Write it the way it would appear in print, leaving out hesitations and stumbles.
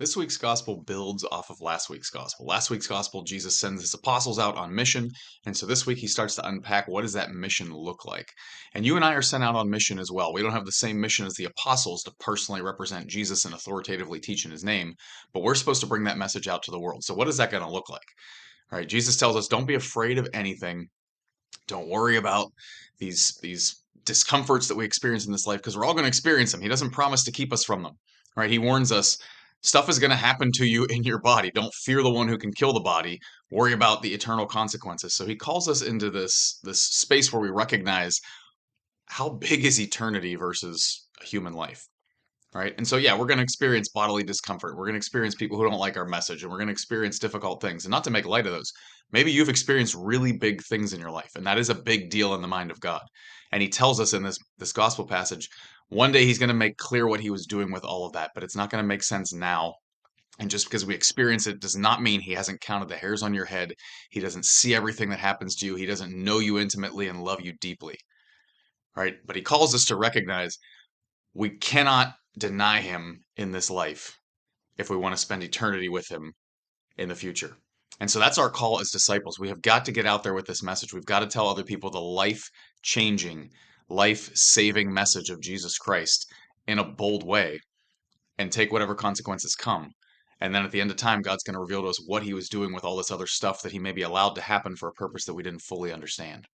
This week's gospel builds off of last week's gospel. Last week's gospel, Jesus sends his apostles out on mission. And so this week he starts to unpack what does that mission look like? And you and I are sent out on mission as well. We don't have the same mission as the apostles to personally represent Jesus and authoritatively teach in his name, but we're supposed to bring that message out to the world. So what is that going to look like? All right, Jesus tells us don't be afraid of anything. Don't worry about these discomforts that we experience in this life because we're all going to experience them. He doesn't promise to keep us from them. Right? He warns us stuff is going to happen to you in your body. Don't fear the one who can kill the body. Worry about the eternal consequences. So he calls us into this space where we recognize how big is eternity versus a human life. Right. And so, yeah, we're going to experience bodily discomfort. We're going to experience people who don't like our message, and we're going to experience difficult things. And not to make light of those, maybe you've experienced really big things in your life, and that is a big deal in the mind of God. And he tells us in this gospel passage, one day he's going to make clear what he was doing with all of that, but it's not going to make sense now. And just because we experience it does not mean he hasn't counted the hairs on your head. He doesn't see everything that happens to you. He doesn't know you intimately and love you deeply. Right. But he calls us to recognize we cannot deny him in this life if we want to spend eternity with him in the future. And so that's our call as disciples. We have got to get out there with this message. We've got to tell other people the life changing, life saving message of Jesus Christ in a bold way and take whatever consequences come. And then at the end of time, God's going to reveal to us what he was doing with all this other stuff that he maybe allowed to happen for a purpose that we didn't fully understand.